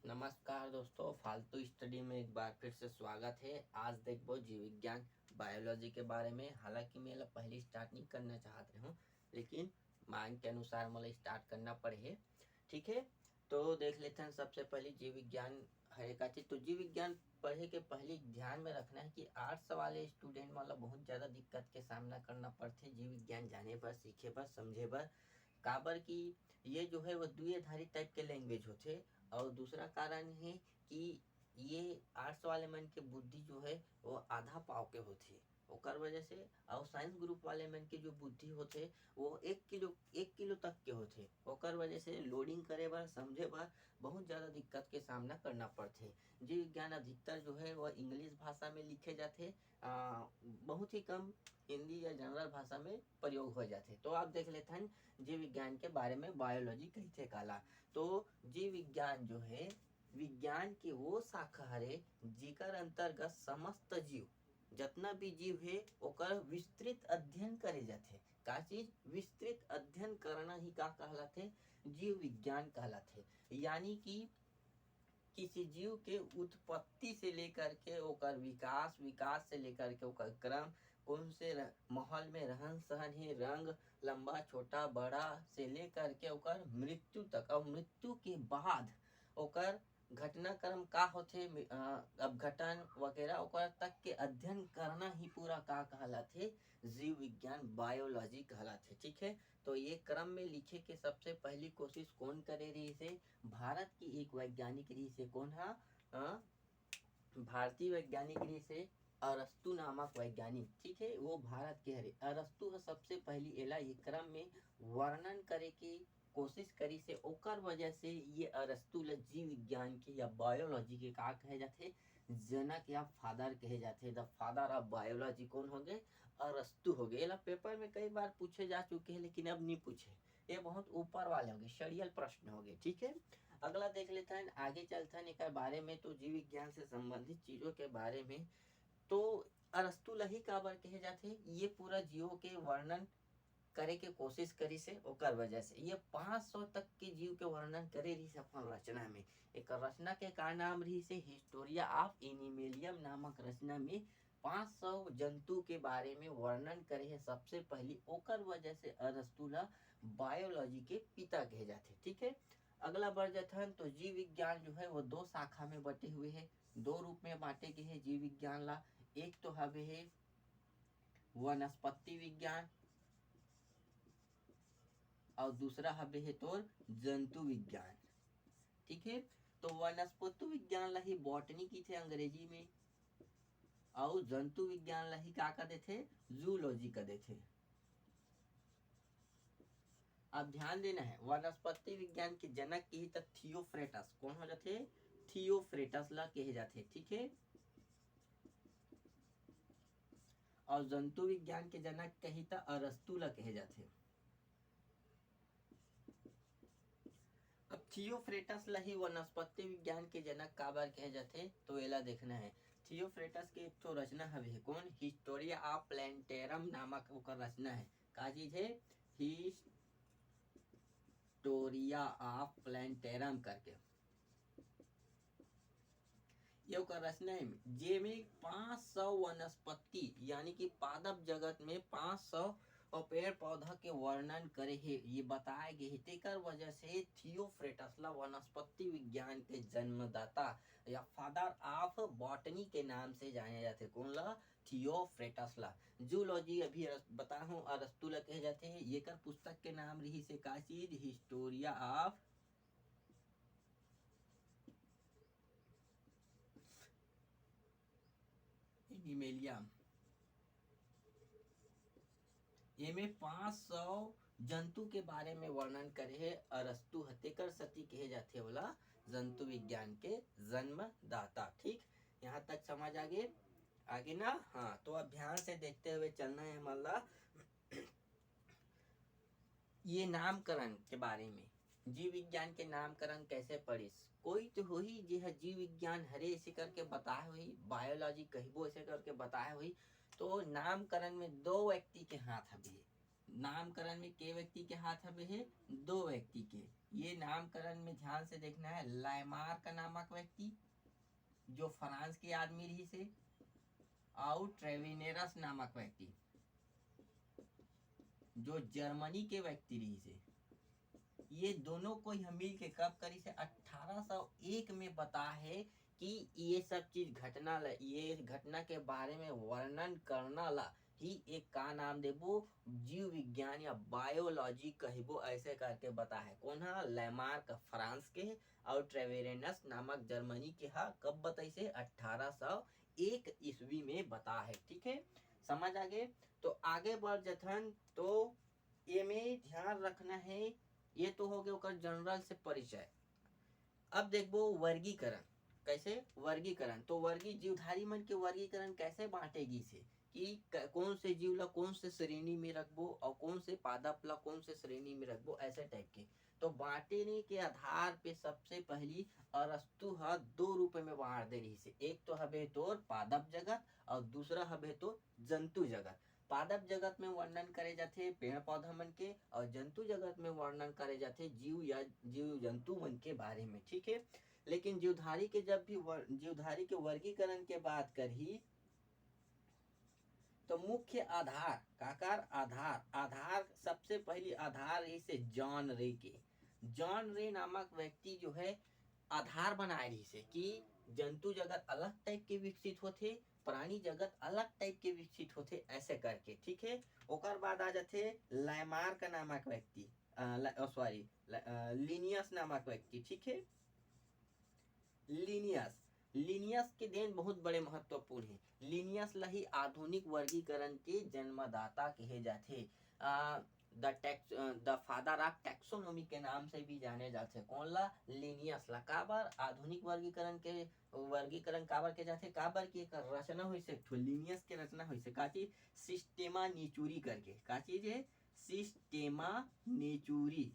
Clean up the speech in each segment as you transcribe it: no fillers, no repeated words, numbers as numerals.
नमस्कार दोस्तों, फालतू स्टडी में एक बार फिर से स्वागत है। आज देखो जीव विज्ञान बायोलॉजी के बारे में। हालांकि मैं पहले स्टार्ट नहीं करना चाहते हूँ, लेकिन मांग के अनुसार मतलब स्टार्ट करना पड़े। ठीक है, तो देख लेते हैं। सबसे पहले जीव विज्ञान है का चीज। तो जीव विज्ञान पढ़े के पहले ध्यान में रखना है कि आर्ट्स वाले स्टूडेंट मतलब बहुत ज़्यादा दिक्कत के सामना करना पड़ते जीव विज्ञान जाने पर, सीखे पर, समझे पर। काबर की ये जो है वो द्विआधारी टाइप के लैंग्वेज होते। और दूसरा कारण है कि ये आर्ट्स वाले मन के बुद्धि जो है वो आधा पाव के होते ओकर वजह से। और साइंस ग्रुप वाले मन के जो बुद्धि होते वो 1 किलो तक के होते। ओकर वजह से लोडिंग करे बर, समझे बर बहुत ज़्यादा दिक्कत के सामना करना पड़ते। जीव विज्ञान अधिकतर जो है वह इंग्लिश भाषा में लिखे जाते, बहुत ही कम हिंदी या जनरल भाषा में प्रयोग हो जाते। तो आप देख लेते हैं जीव विज्ञान के बारे में। बायोलॉजी कैसे काला। तो जीव विज्ञान जो है विज्ञान के वो शाखा हरे जेकर अंतर्गत समस्त जीव, जितना भी जीव है ओकर विस्तृत अध्ययन करे जाते। का चीज विस्तृत अध्ययन करना ही का कहलाते, जीव विज्ञान कहलाते। यानी कि किसी जीव के उत्पत्ति से लेकर के ओकर विकास, विकास से लेकर के ओकर क्रम, कौन से माहौल में रहन सहन है, रंग लंबा छोटा बड़ा से लेकर के ओकर मृत्यु तक, और मृत्यु के बाद ओकर घटनाक्रम का होथे, अपघटन वगैरह ओकर तक के अध्ययन करना ही पूरा का कहलाथे, जीव विज्ञान बायोलॉजी कहलाथे। ठीक है, तो ये क्रम में लिखे के सबसे पहली कोशिश कौन करे रही से, भारत की एक वैज्ञानिक रही से। कौन है? भारतीय वैज्ञानिक रही से अरस्तु नामक वैज्ञानिक। ठीक है, वो भारत के हरे। अरस्तु सबसे पहली एला ये क्रम में वर्णन करे की कोशिश करी से। ओकर वजह से ये अरस्तु ल जीव विज्ञान के या बायोलॉजी के का कहे जाते, जनक या फादर कहे जाते। द फादर ऑफ बायोलॉजी कौन हो गए? अरस्तु हो गए। पेपर में कई बार पूछे जा चुके हैं, लेकिन अब नहीं पूछे। ये बहुत ऊपर वाले हो गए, सड़ियल प्रश्न हो गए। ठीक है, अगला देख लेते हैं, आगे चलते हैं एक बारे में। तो जीव विज्ञान से संबंधित चीजों के बारे में तो अरस्तु लही काबर कहे जाते, ये पूरा जीवों के वर्णन करे के कोशिश करी से। ओकर वजह से ये 500 तक के जीव के वर्णन करे रही से अपन रचना में। एक रचना के का नाम रही से हिस्टोरिया ऑफ एनिमेलियम नामक रचना में 500 जंतु के बारे में वर्णन करे है सबसे पहली। ओकर वजह से अरस्तु ला बायोलॉजी के पिता कहे जाते। ठीक है, अगला बढ़ जाता है। तो जीव विज्ञान जो है वो दो शाखा में बटे हुए है, दो रूप में बांटे गए हैं जीव विज्ञान ला। एक तो हवे है वनस्पति विज्ञान, और दूसरा हवे है तोर जंतु विज्ञान। ठीक है, तो वनस्पति विज्ञान ला ही बॉटनी की थे अंग्रेजी में, और जंतु विज्ञान ला ही का कहते थे, जूलॉजी कहते थे। अब ध्यान देना है, वनस्पति विज्ञान के जनक की ही थियोफ्रेटस। कौन हो जाते? थियोफ्रेटस ला कहे जाते। ठीक है, और जंतु विज्ञान के जनक कही तो अरस्तु ला कहे जाते। अब थियोफ्रेटस ला ही वनस्पति विज्ञान के जनक काबर कहे जाते, तो एला देखना है। थियोफ्रेटस के एक तो रचना हवे है कौन, हिस्टोरिया ऑफ प्लैंटेरम नामक ओकर रचना है। का चीज है? हिस्टोरिया ऑफ प्लैंटेरम करके ये ओकर रचना है, जेमे 500 वनस्पति यानी कि पादप जगत में 500 और पेड़ पौधा के वर्णन करे है, ये बताए गए है। तेकर वजह से थियोफ्रेटस ला वनस्पति विज्ञान के जन्मदाता या फादर ऑफ बॉटनी के नाम से जाने जाते। कौन ला? थियोफ्रेटस ला। जूलॉजी अभी बता हूँ अरस्तु ला कहे जाते हैं। ये कर पुस्तक के नाम रही से का चीज, हिस्टोरिया ऑफ एनिमेलियम। ये में 500 जंतु के बारे में वर्णन करे है अरस्तु। हतेकर सती कहे जाते वाला जंतु विज्ञान के जन्मदाता। ठीक, यहाँ तक समझ आगे आगे ना। हाँ, तो अब ध्यान से देखते हुए चलना है हमारा ये नामकरण के बारे में। जीव विज्ञान के नामकरण कैसे पढ़िस, कोई तो हो ही जी है जीव विज्ञान हरे ऐसे करके बताए हुई, बायोलॉजी कहबो ऐसे करके बताए हुई। तो नामकरण में दो व्यक्ति के हाथ हवे है। नामकरण में के व्यक्ति के हाथ हवे है? दो व्यक्ति के। ये नामकरण में ध्यान से देखना है। लाइमार्क नामक व्यक्ति जो फ्रांस के आदमी रही से, और ट्रेविनेरस नामक व्यक्ति जो जर्मनी के व्यक्ति रही से। ये दोनों को हम मिल के कब करी से 1801 में बता है कि ये सब चीज घटना ला, ये घटना के बारे में वर्णन करना ला ही एक का नाम देबो जीव विज्ञान या बायोलॉजी कहबो, ऐसे करके बता है। कौन है? लैमार्क फ्रांस के और ट्रेवेरेनस नामक जर्मनी के हा। कब बताई से? 1801 ईस्वी में बता है। ठीक है, समझ आगे। तो आगे बढ़ जथन तो ये में ध्यान रखना है। ये तो हो गया ओकर जनरल से परिचय। अब देखबो वर्गीकरण। कैसे वर्गीकरण? तो जीवधारी मन के वर्गीकरण कैसे बांटेगी से कि कौन से जीव ला कौन से श्रेणी में रखबो और कौन से पादप ला कौन से श्रेणी में रखबो, ऐसे टाइप के। तो बांटने के आधार पे सबसे पहली अरस्तु ह दो रूप में बांट दे रही से। एक तो हबे तोर पादप जगत और दूसरा हबे तो जंतु जगत। पादप जगत में वर्णन करे जाते पेड़ पौधा मन के और जंतु जगत में वर्णन करे जाते जीव या जीव जंतु मन के बारे में। ठीक है, लेकिन जीवधारी के जब भी जीवधारी के वर्गीकरण के बात करही तो मुख्य आधार काकार आधार सबसे पहली आधार इसे जॉन रे के। जॉन रे नामक व्यक्ति जो है आधार बनाए रही से कि जंतु जगत अलग टाइप के विकसित होते, प्राणी जगत अलग टाइप के विकसित होते, ऐसे करके। ठीक है, ओकर बाद आ जाते लाइमार्क नामक व्यक्ति, सॉरी लिनियस नामक व्यक्ति। ठीक है, लिनियस के देन बहुत बड़े महत्वपूर्ण है। लिनियस ला ही आधुनिक वर्गीकरण के जन्मदाता कहे जाते। द फादर ऑफ टैक्सोनॉमी के नाम से भी जाने जाते। कौन ला? लिनियस ला। काबर आधुनिक वर्गीकरण काबर के जाते? काबर की एक रचना हुई से लिनियस के रचना हुई से का चीज? सिस्टेमा नेचुरी करके। का चीज है? सिस्टेमा नेचुरी।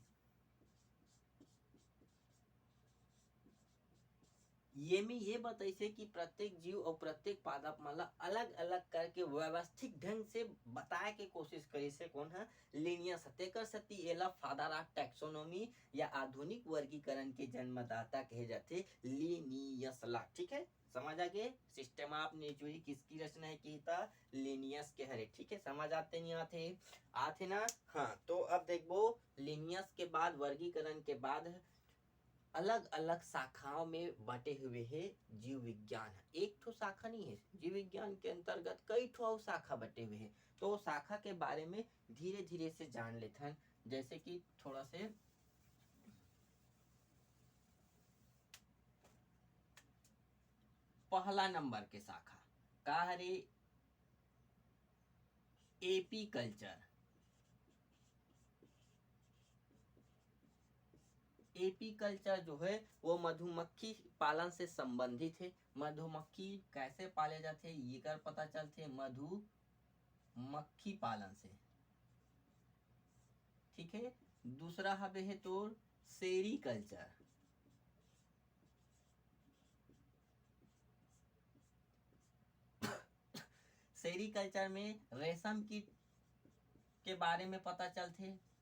ये में ये बताइसे कि प्रत्येक जीव और प्रत्येक पादप मतलब अलग अलग करके व्यवस्थित ढंग से बताए के कोशिश करी से। कौन है? लिनियस। तेकर सती एला फादर ऑफ टैक्सोनॉमी या आधुनिक वर्गीकरण के जन्मदाता कहे जाते लिनियस ला। ठीक है, समझ आ गए? सिस्टम ऑफ नेचुरी किसकी रचना है की था? लिनियस के हरे। ठीक है, समझ आते नहीं आते ना? हाँ, तो अब देखो लिनियस के बाद वर्गीकरण के बाद अलग अलग शाखाओं में बटे हुए है जीव विज्ञान। एक ठो शाखा नहीं है, जीव विज्ञान के अंतर्गत कई ठो शाखा बटे हुए हैं। तो शाखा के बारे में धीरे धीरे से जान लेते हैं। जैसे कि थोड़ा से पहला नंबर के शाखा का हरे? Apiculture. एपी कल्चर जो है वो मधुमक्खी पालन से संबंधित है। मधुमक्खी कैसे पाले जाते ये कर पता चलते मधुमक्खी पालन से। ठीक है, दूसरा हबे है तो सेरी कल्चर। सेरी कल्चर में रेशम कीट के बारे में पता चलते।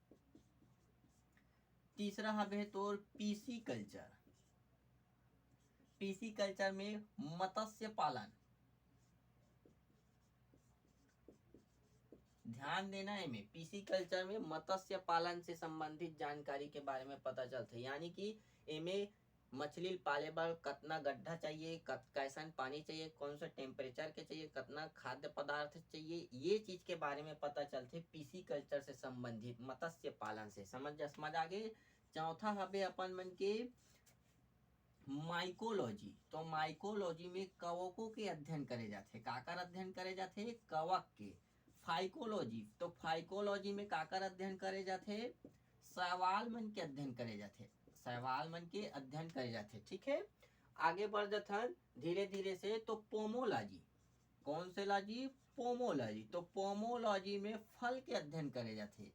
तीसरा हबे तो पीसी कल्चर। पीसी कल्चर में मत्स्य पालन। ध्यान देना है में पीसी कल्चर में मत्स्य पालन से संबंधित जानकारी के बारे में पता चलता है। यानी कि एमे मछली पाले बर कितना गड्ढा चाहिए, कैसन पानी चाहिए, कौन सा टेम्परेचर के चाहिए, कितना खाद्य पदार्थ चाहिए, ये चीज के बारे में पता चलते पीसी कल्चर से संबंधित मत्स्य पालन से। समझ आगे। चौथा हबे अपन मन के माइकोलॉजी। तो माइकोलॉजी में कवकों के अध्ययन करे जाते। काकर अध्ययन करे जाते? कवक के। फाइकोलॉजी। तो फाइकोलॉजी में काकर अध्ययन करे जाते? शैवाल मन के अध्ययन करे जाते। शैवाल मन के अध्ययन करे जाते। ठीक है, आगे बढ़ जाथन धीरे धीरे से। तो पोमोलॉजी। कौन से लॉजी? पोमोलॉजी। तो पोमोलॉजी में फल के अध्ययन करे जाते।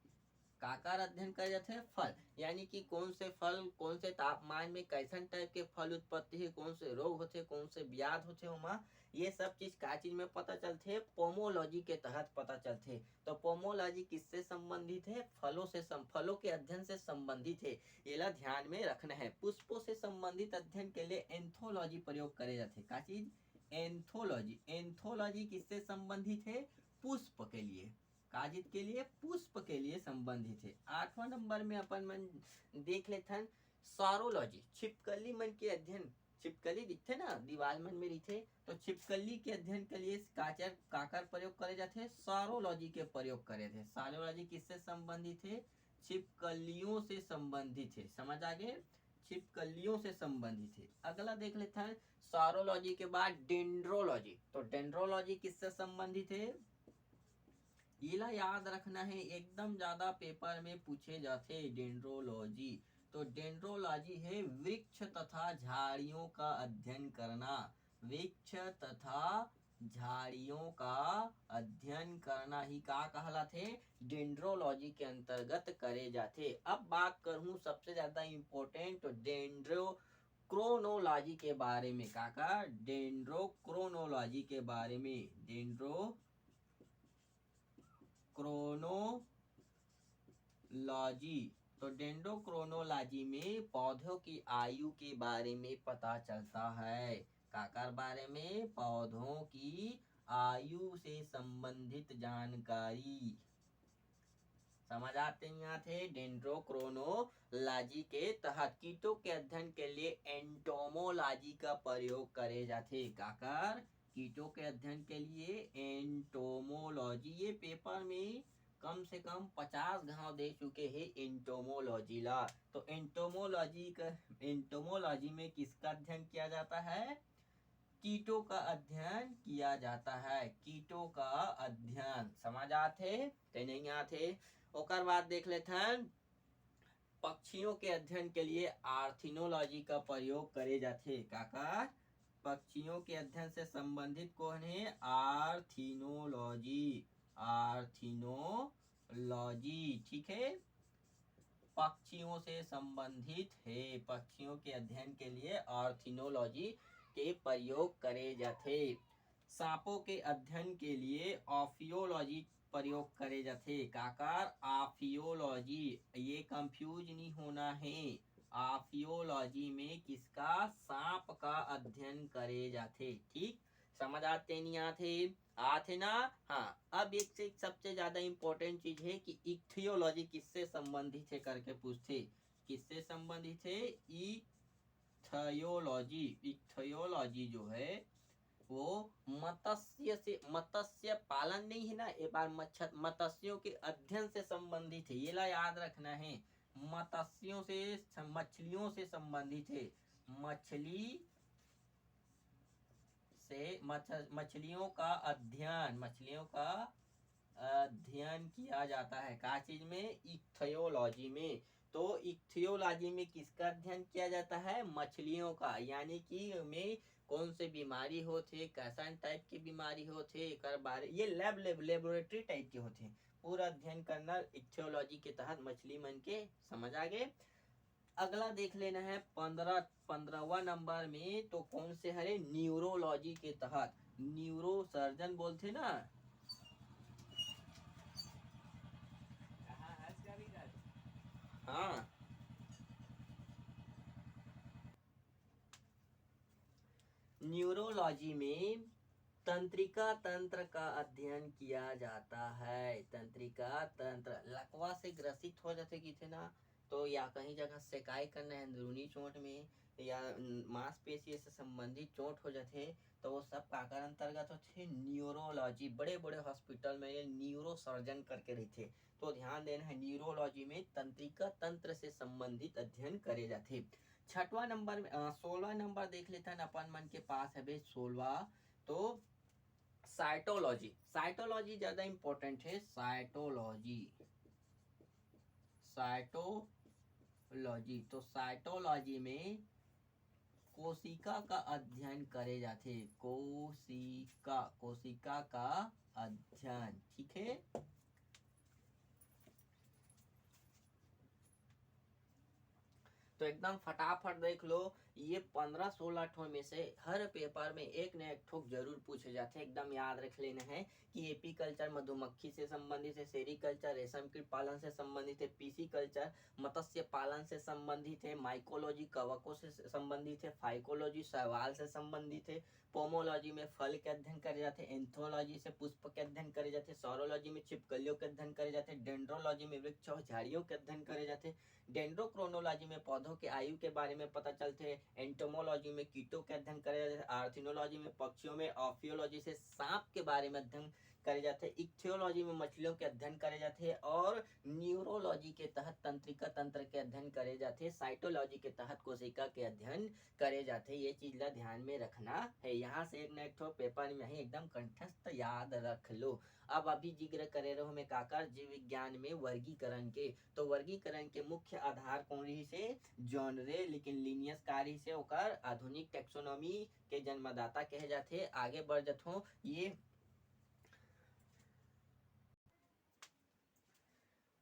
काकर अध्ययन करे जाथे फल, यानी कि कौन से फल कौन से तापमान में कैसन टाइप के फल उत्पत्ति है, कौन से रोग होते, कौन से ब्याध होते ओमा, ये सब चीज का चीज में पता चलते, पोमोलॉजी के तहत पता चलते। तो पोमोलॉजी किससे संबंधित है, फलों के अध्ययन से संबंधित है, ये ध्यान में रखना है। पुष्पों से संबंधित अध्ययन के लिए एंथोलॉजी प्रयोग करे जाते, का चीज, एंथोलॉजी। एंथोलॉजी किससे संबंधित है, पुष्प के लिए, काजित के लिए, पुष्प के लिए संबंधित है। 8वां नंबर में अपन मन देख लेते हैं सॉरोलॉजी, छिपकली मन के अध्ययन, छिपकली दिखते ना दीवार मन में दिखते, तो छिपकली के अध्ययन के लिए काकर प्रयोग करे जाते हैं, सॉरोलॉजी के प्रयोग करे थे। सॉरोलॉजी किससे संबंधित है, छिपकलियों से संबंधित है, समझ आ गए, छिपकलियों से संबंधित है। अगला देख लेते हैं सॉरोलॉजी के बाद डेंड्रोलॉजी। तो डेंड्रोलॉजी किससे संबंधित है, ये याद रखना है, एकदम ज्यादा पेपर में पूछे जाते डेंड्रोलॉजी। तो डेंड्रोलॉजी है वृक्ष तथा झाड़ियों का अध्ययन करना, वृक्ष तथा झाड़ियों का अध्ययन करना ही का कहलाते, डेंड्रोलॉजी के अंतर्गत करे जाते। अब बात करूं सबसे ज्यादा इंपॉर्टेंट, तो डेंड्रोक्रोनोलॉजी के बारे में, काका डेंड्रोक्रोनोलॉजी के बारे में, डेंड्रोक्रोनोलॉजी। तो डेंड्रोक्रोनोलॉजी में पौधों की आयु के बारे में पता चलता है, काकर बारे में, पौधों की आयु से संबंधित जानकारी, समझ आते नहीं आते। डेंड्रोक्रोनोलॉजी के तहत कीटों के अध्ययन के लिए एंटोमोलॉजी का प्रयोग करे जाते, काकर कीटों के अध्ययन के लिए एंटोमोलॉजी। ये पेपर में कम से कम 50 घाव दे चुके हैं एंटोमोलॉजी ला। तो एंटोमोलॉजी में किसका अध्ययन किया जाता है, कीटों का अध्ययन किया जाता है, कीटों का अध्ययन, समझ आते ते नहीं आते। ओकर बाद देख लेते हैं पक्षियों के अध्ययन के लिए आर्थिनोलॉजी का प्रयोग करे जाते, काका पक्षियों के अध्ययन से संबंधित कौन है, आर्थिनोलॉजी, आर्थिनोलॉजी, ठीक है, पक्षियों से संबंधित है, पक्षियों के अध्ययन के लिए आर्थिनोलॉजी के प्रयोग करे जाते। सांपों के अध्ययन के लिए ऑफियोलॉजी प्रयोग करे जाते, काकार आफियोलॉजी, ये कंफ्यूज नहीं होना है, आफियोलॉजी में किसका, सांप का अध्ययन करे जाते, ठीक, समझ आते नहीं आते ना। हाँ, अब एक से सबसे ज्यादा इंपॉर्टेंट चीज है कि इक्थियोलॉजी किससे संबंधित है करके पूछते, किससे संबंधित है, इक्थियोलॉजी। इक्थियोलॉजी जो है वो मत्स्य से, मत्स्य पालन नहीं है ना, एक बार मत्स्यों के अध्ययन से संबंधित है, ये ला याद रखना है, मत्स्यों से, मछलियों से संबंधित है, मछली से मछलियों का अध्ययन, मछलियों का अध्ययन किया जाता है, का चीज में, इक्थियोलॉजी में। तो इक्थियोलॉजी में किसका अध्ययन किया जाता है, मछलियों का, यानी कि में कौन से बीमारी होते, कैसा टाइप की बीमारी होते, कर बारे ये लेबोरेटरी टाइप के होते, पूरा अध्ययन करना इक्थियोलॉजी के तहत मछली मन के, समझ आ गए। अगला देख लेना है 15वां नंबर में, तो कौन से हरे, न्यूरोलॉजी के तहत, न्यूरो सर्जन बोलते ना, हाँ, न्यूरोलॉजी में तंत्रिका तंत्र का अध्ययन किया जाता है, तंत्रिका तंत्र, लकवा से ग्रसित हो जाते किसे ना, तो या कहीं जगह सेकाई करना है अंदरूनी चोट में, या मांसपेशी से संबंधित चोट हो जाते, तो वो सब काकर अंतर्गत होते, न्यूरोलॉजी। बड़े बड़े हॉस्पिटल में ये न्यूरो सर्जन करके रहते, तो ध्यान देना है, न्यूरोलॉजी में तंत्रिका तंत्र से संबंधित अध्ययन करे जाते। 6वां नंबर में 16वां नंबर देख लेते हैं अपन मन के पास है भाई 16वां, तो साइटोलॉजी। साइटोलॉजी ज्यादा इंपॉर्टेंट है, साइटोलॉजी, साइटोलॉजी। तो साइटोलॉजी में कोशिका का अध्ययन करे जाते, कोशिका, कोशिका का अध्ययन, ठीक है। तो एकदम फटाफट देख लो, ये 15-16 ठो में से हर पेपर में एक न एक ठोक जरूर पूछे जाते हैं। एकदम याद रख लेना है कि एपी कल्चर मधुमक्खी से संबंधित है, सेरीकल्चर रेशम कीट पालन से संबंधित है, पीसी कल्चर मत्स्य पालन से संबंधित है, माइकोलॉजी कवकों से संबंधित है, फाइकोलॉजी शैवाल से संबंधित है, पोमोलॉजी में फल के अध्ययन करे जाते हैं, एंथोलॉजी से पुष्प के अध्ययन करे जाते हैं, सौरोलॉजी में छिपकलियों के अध्ययन करे जाते हैं, डेंड्रोलॉजी में वृक्ष और झाड़ियों के अध्ययन करे जाते हैं, डेंड्रोक्रोनोलॉजी में पौधों के आयु के बारे में पता चलते हैं, एंटोमोलॉजी में कीटों के अध्ययन करे जाते हैं, आर्थिनोलॉजी में पक्षियों में, ऑफियोलॉजी से सांप के बारे में अध्ययन करे जाते हैं, इक्थियोलॉजी में मछलियों के अध्ययन करे जाते हैं, और न्यूरोलॉजी के तहत तंत्रिका तंत्र के अध्ययन करे जाते हैं, साइटोलॉजी के तहत कोशिका के अध्ययन करे जाते हैं। ये चीज ला ध्यान में रखना है। यहाँ से एक न एक ठो पेपर में ही एकदम कंठस्थ याद रख लो। अब अभी जिक्र करे रहो में काकर जीव विज्ञान में वर्गीकरण के, तो वर्गीकरण के मुख्य आधार कौन रही से जॉनरे, लेकिन लिनियस कार्य से ओकर आधुनिक टेक्सोनॉमी के जन्मदाता कहे जाते। आगे बढ़ जाते ये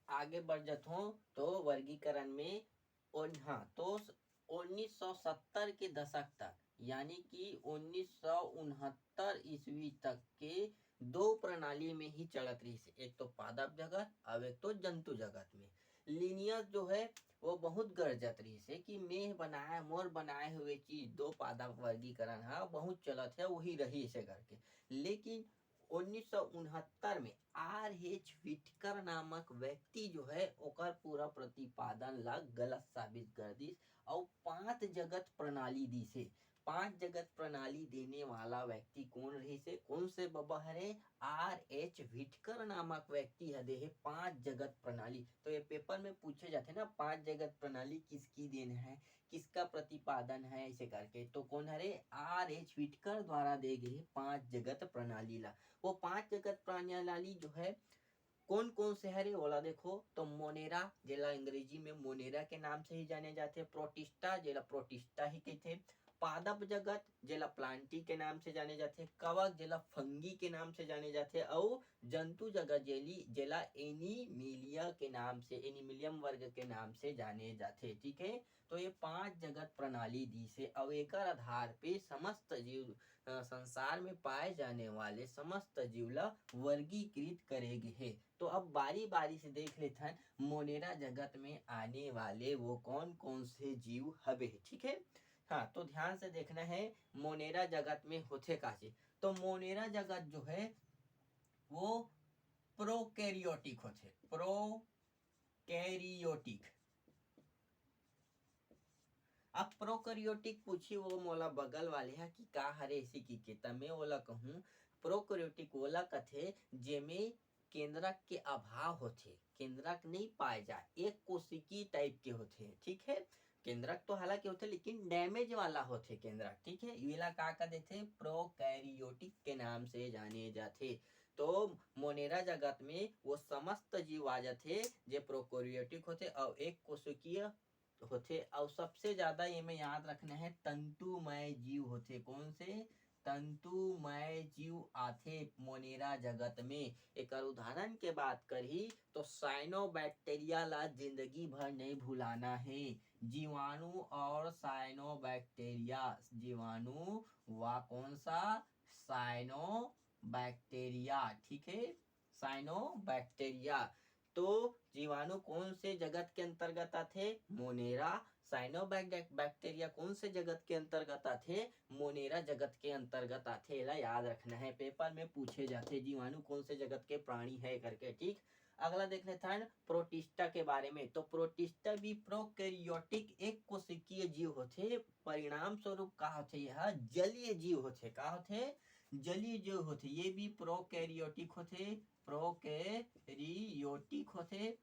आगे बढ़ जाता तो वर्गीकरण में हाँ तो 1970 के दशक तक यानी कि 1969 ईस्वी तक के दो प्रणाली में ही चलत रही से, एक तो पादप जगत और एक तो जंतु जगत में। लिनियस जो है वो बहुत गरजत रही से कि मेह बनाए मोर बनाए हुए चीज दो पादप वर्गीकरण है बहुत चलत है, वही रही से करके। लेकिन 1969 में R.H. विटकर नामक व्यक्ति जो है ओकर पूरा प्रतिपादन ला गलत साबित कर दी और 5 जगत प्रणाली दी से। 5 जगत प्रणाली देने वाला व्यक्ति कौन रही से, कौन से बाबा हरे R.H. विटकर नामक व्यक्ति है दे 5 जगत प्रणाली। तो ये पेपर में पूछे जाते ना 5 जगत प्रणाली किसकी देन है, किसका प्रतिपादन है ऐसे करके, तो कौन हरे R.H. विटकर द्वारा दे गए 5 जगत प्रणाली ला। वो 5 जगत प्रणाली जो है कौन कौन से हरे वाला देखो तो मोनेरा जेला अंग्रेजी में मोनेरा के नाम से ही जाने जाते, प्रोटिस्टा जेला प्रोटिस्टा ही कहते, पादप जगत जेला प्लांटी के नाम से जाने जाते, कवक जेला फंगी के नाम से जाने जाते, और जंतु जगत जेला एनिमिलिया के नाम से एनिमिलियम वर्ग के नाम से जाने जाते। ठीक है, तो ये 5 जगत प्रणाली दी से अब एक आधार पे समस्त जीव संसार में पाए जाने वाले समस्त जीव ला वर्गीकृत करेगे है। तो अब बारी बारी से देख लेते हैं मोनेरा जगत में आने वाले वो कौन कौन से जीव हवे। ठीक है, हाँ तो ध्यान से देखना है मोनेरा जगत में होते काचे। तो मोनेरा जगत जो है वो प्रोकैरियोटिक होते, प्रोकैरियोटिक। अब प्रोकैरियोटिक पूछी वो मोला बगल वाले है कि का हरे इसी की के तमे ओला कहूँ प्रोकैरियोटिक ओला कथे जेमे केंद्रक के अभाव होते, केंद्रक नहीं पाए जाए, एक कोशिकी टाइप के होते। ठीक है, केंद्रक तो हालांकि होते लेकिन डैमेज वाला होते केंद्रक। ठीक है, ये का देते प्रोकैरियोटिक के नाम से जाने जाते। तो मोनेरा जगत में वो समस्त जीव आ जाते जे प्रोकैरियोटिक होते और एक कोशिकीय होते, और सबसे ज्यादा ये में याद रखना है तंतुमय जीव होते। कौन से तंतुमय जीव आथे मोनेरा जगत में। एक उदाहरण के बात करी तो साइनोबैक्टीरिया ला जिंदगी भर नहीं भुलाना है। जीवाणु और साइनोबैक्टीरिया, जीवाणु व कौन सा साइनोबैक्टीरिया। ठीक है, साइनोबैक्टीरिया। तो जीवाणु कौन से जगत के अंतर्गत आते, मोनेरा। साइनोबैक्टीरिया कौन से जगत के अंतर्गत आते, मोनेरा जगत के अंतर्गत आते। ला याद रखना है, पेपर में पूछे जाते जीवाणु कौन से जगत के प्राणी है करके। ठीक, अगला देख लेते हैं प्रोटिस्टा के बारे में। तो प्रोटिस्टा भी प्रोकैरियोटिक एक कोशिकीय जीव होते। परिणाम स्वरूप का होते यह जलीय जीव होते, का होते जलीय जीव होते। ये भी प्रोकैरियोटिक होते, प्रोकैरियोटिक होते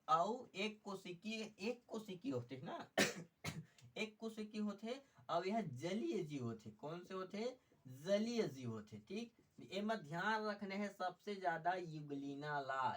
और एक कोशिकी होते ना एक कोशिकी होते और यह जलीय जीव होते। कौन से होते, जलीय जीव होते। ठीक, एमा ध्यान रखने है सबसे ज्यादा युगलीना ला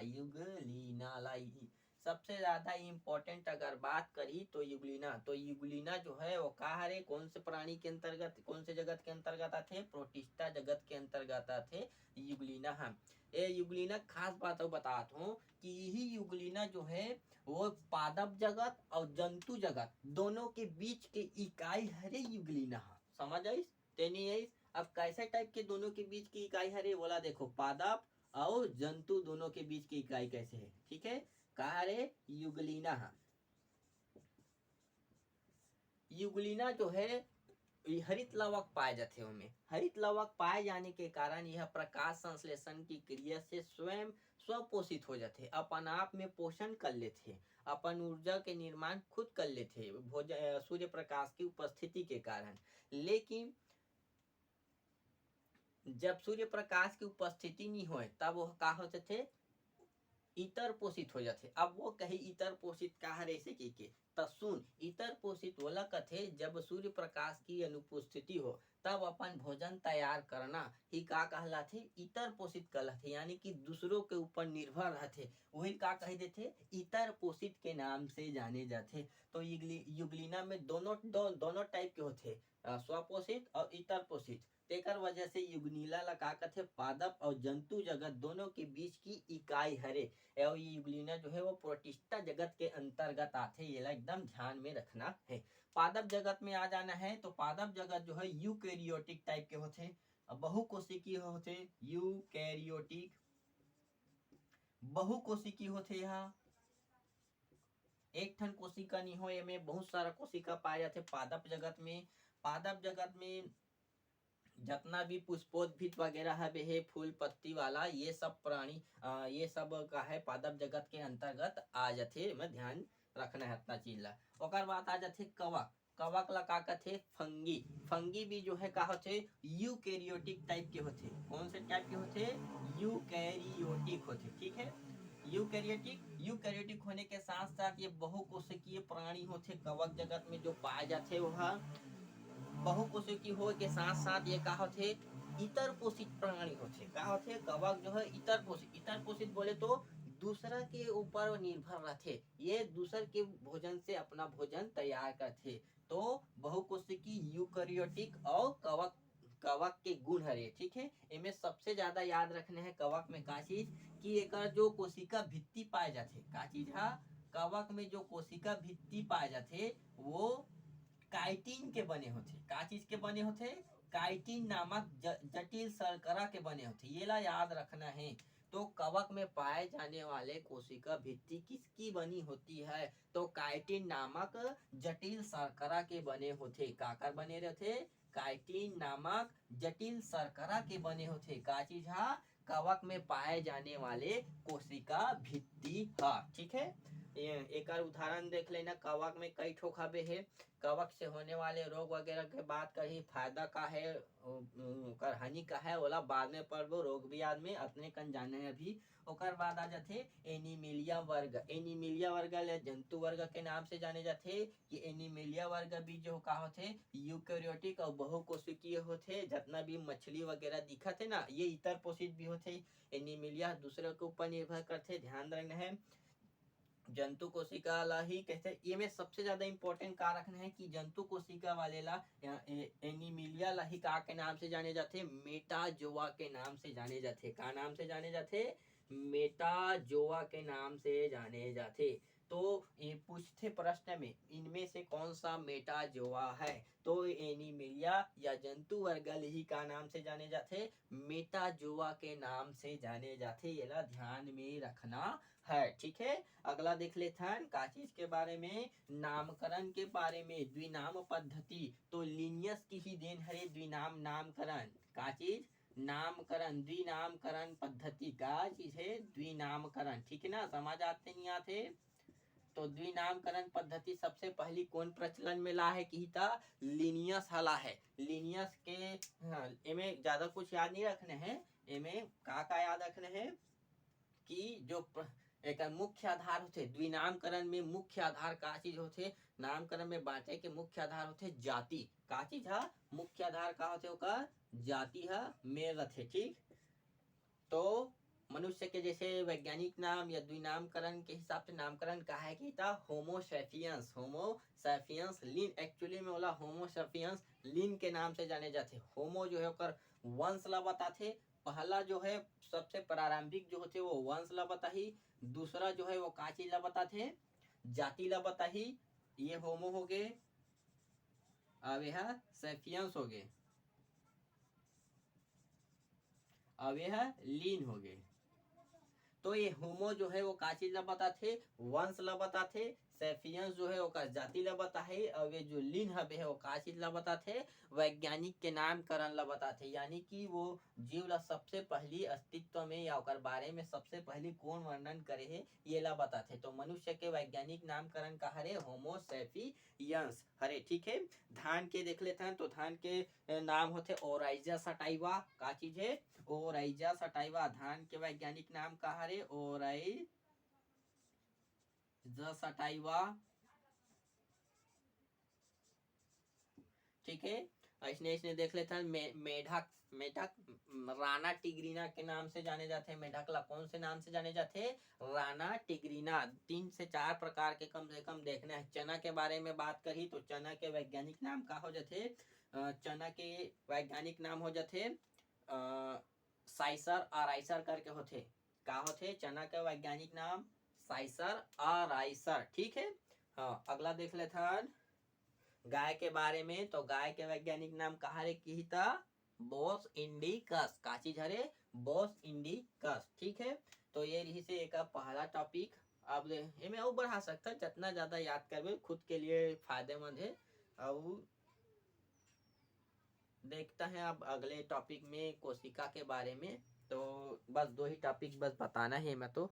सबसे ज्यादा इम्पोर्टेंट अगर बात करी तो युगलीना। तो युगलीना जो है वो का हरे कौन से प्राणी के अंतर्गत, कौन से जगत के अंतर्गत आते, प्रोटिस्टा जगत के अंतर्गत आते युगलीना। हाँ, ये युगलीना खास बात बतात हूँ कि यही युगलीना जो है वो पादप जगत और जंतु जगत दोनों के बीच के इकाई हरे युगलीना है। समझ आइस तेनी आइस। अब कैसे टाइप के दोनों के बीच की इकाई हरे बोला, देखो पादप और जंतु दोनों के बीच की इकाई कैसे है, ठीक है। कहा रे युगलीना है। युगलीना जो है हरित लवक पाए जाते हैं। उनमें हरित लवक पाए जाने के कारण यह प्रकाश संश्लेषण की क्रिया से स्वयं स्वपोषित हो जाते, अपन आप में पोषण कर लेते, अपन ऊर्जा के निर्माण खुद कर लेते सूर्य प्रकाश की उपस्थिति के कारण। लेकिन जब सूर्य प्रकाश की उपस्थिति नहीं हो तब वो का होते थे, इतर पोषित हो जाते। अब वो कही इतर पोषित कहा ऐसे के सुन, इतर पोषित बोला कथे जब सूर्य प्रकाश की अनुपस्थिति हो तब अपन भोजन तैयार करना ही का कहलाथे, इतर पोषित कहलाथे, यानी कि दूसरों के ऊपर निर्भर रहते, वही का कह देते इतर पोषित के नाम से जाने जाते। तो युगलीना में दोनों टाइप के होते, स्वपोषित और इतर पोषित। तेकर वजह से युगनीला ला का कथे पादप और जंतु जगत दोनों के बीच की इकाई हरे। और ये युगलीना जो है वो प्रोटिस्टा जगत के अंतर्गत आते, ये एकदम ध्यान में रखना है। पादप जगत में आ जाना है तो पादप जगत जो है यूकैरियोटिक टाइप के होते, बहुकोशिकीय होते, यूकैरियोटिक बहुकोशिकीय होते। यहाँ एक ठन कोशिका नहीं हो, में बहुत सारा कोशिका पाए जाते पादप जगत में। पादप जगत में जितना भी पुष्पोद्भिद वगैरह है फूल पत्ती वाला ये सब प्राणी ये सब का है पादप जगत के अंतर्गत आ जाते, में ध्यान रखना है इतना चीज ला। ओकर बाद आ जाते कवक। कवक ला का कहते फंगी। फंगी भी जो है का होते यूकैरियोटिक टाइप के होते। कौन से टाइप के होते, यूकैरियोटिक होते, ठीक है। यूकैरियोटिक होने के साथ साथ ये बहुकोशिकीय प्राणी होते कवक जगत में जो पाए जाते वह बहुकोशिकीय हो के साथ साथ ये का होते इतर पोषित प्राणी होते। का होते कवक जो है इतर पोषित। इतर पोषित बोले तो दूसरा के ऊपर निर्भर रहते, ये दूसर के भोजन से अपना भोजन तैयार करते। तो बहुकोशिकीय यूकैरियोटिक और कवक कवक के गुण हरे, ठीक है। इनमें सबसे ज्यादा याद रखने हैं कवक में का चीज कि एक जो कोशिका भित्ति पाए जाते, का चीज है कवक में जो कोशिका भित्ति पाए जाते वो काइटिन के बने होते। का चीज के बने होते, काइटिन नामक जटिल शर्करा के बने होते, ये ला याद रखना है। तो कवक में पाए जाने वाले कोशिका भित्ति किसकी बनी होती है, तो काइटिन नामक जटिल शर्करा के बने होते। काकर बने रहते, काइटिन नामक जटिल शर्करा के बने होते। का चीज है कवक में पाए जाने वाले कोशिका भित्ति है, ठीक है। एक उदाहरण देख लेना, कवक में कई ठोक हबे है। कवक से होने वाले रोग वगैरह के बात कही, फायदा का है कर हानि का है ओला बाद में पढ़बो, रोग भी आज में अपने कन जाने है अभी। ओकर बाद आ जाते एनीमिलिया वर्ग। एनीमिलिया वर्ग जंतु वर्ग के नाम से जाने जाते कि एनीमिलिया वर्ग भी जो का होते यूकैरियोटिक और बहुकोशिकीय होते। जितना भी मछली वगैरह दिखत है ना ये इतर पोषित भी होते। एनीमिलिया दूसरे के ऊपर निर्भर करते, ध्यान रखना है। जंतु कोशिका ला ही कहते, ये में सबसे ज्यादा इंपॉर्टेंट का रखना है कि जंतु कोशिका वाले ला एनीमिलिया ला ही का के नाम से जाने जाते, मेटाजोआ के नाम से जाने जाते। का नाम से जाने जाते, मेटाजोआ के नाम से जाने जाते। तो ये पूछते प्रश्न में इनमें से कौन सा मेटाजोआ है, तो एनीमिलिया या जंतु वर्ग ही का नाम से जाने जाते, मेटाजोआ के नाम से जाने जाते। ये ला ध्यान में रखना है, ठीक है। अगला देख लेते हैं का चीज के बारे में, नामकरण के बारे में। द्विनाम पद्धति तो लिनियस की ही देन है द्विनाम नामकरण। का चीज नामकरण, द्विनामकरण पद्धति का चीज है द्विनामकरण, ठीक है ना। समझ आते नहीं आते, तो द्विनामकरण पद्धति सबसे पहली कौन प्रचलन में ला है कि था लिनियस हला है। लिनियस के इमें ज्यादा कुछ याद नहीं रखने हैं, इमें का याद रखने हैं कि जो एक मुख्य आधार होते द्विनामकरण में, मुख्य आधार का चीज होते, नामकरण में बांटे के मुख्य आधार होते जाति। का चीज है मुख्य आधार का होते ओकर जाति है मेल रथे, ठीक। तो मनुष्य के जैसे वैज्ञानिक नाम या द्विनामकरण के हिसाब से नामकरण का है कि था होमोसैपियंस। होमोसैपियंस लिन एक्चुअली में होला होमोसैपियंस लिन के नाम से जाने जाते। होमो जो है ओकर वंश ला बताथे, पहला जो है सबसे प्रारंभिक जो होते वो वंश ला बताही, दूसरा जो है वो का चीज ला बताथे, जाति ला बताही। ये होमो हो गए, अब यह सेपियंस हो गए, अब यह लीन हो गए। तो ये होमो जो है वो का चीज ला बताथे, वंश ला बताथे। सेपियंस जो है वो का जाति ला बताहे, और ये जो लीन हबे है वो का चीज ला बताथे, वैज्ञानिक के नामकरण ला बताथे। यानी कि वो जीव ला सबसे पहली अस्तित्व में या ओकर बारे में सबसे पहली कौन वर्णन करे है ये ला बताथे। तो मनुष्य के वैज्ञानिक नामकरण का हरे होमो सेपियंस हरे। ठीक है, धान के देख लेते हैं। तो धान के नाम होते ओराइजा सटाइवा, का चीज है ओराइजा सटाइवा। धान के वैज्ञानिक नाम का हरे ओराइजा सटाइवा। ठीक है, ऐसने ऐसने देख लेते हैं। मेढक, मेढक राना टिग्रीना के नाम से जाने जाते हैं। मेढक ला कौन से नाम से जाने जाते हैं, राना टिग्रीना। 3 से 4 प्रकार के कम से कम देखना है। चना के बारे में बात करी तो चना के वैज्ञानिक नाम का हो जाते, चना के वैज्ञानिक नाम हो जाते साइसर आराइसर करके होते। का होते चना के वैज्ञानिक नाम साइसर आराइसर। ठीक है, हाँ अगला देख लेते हैं गाय के बारे में। तो गाय के वैज्ञानिक नाम कहा रे की था, बोस इंडिकस। का चीज हरे बोस इंडिकस। ठीक है, तो ये रही से एक पहला टॉपिक। अब में और बढ़ा सकता है, जितना ज्यादा याद करबे खुद के लिए फायदेमंद है। और देखता है अब अगले टॉपिक में कोशिका के बारे में। तो बस 2 ही टॉपिक बस बताना है मैं तो।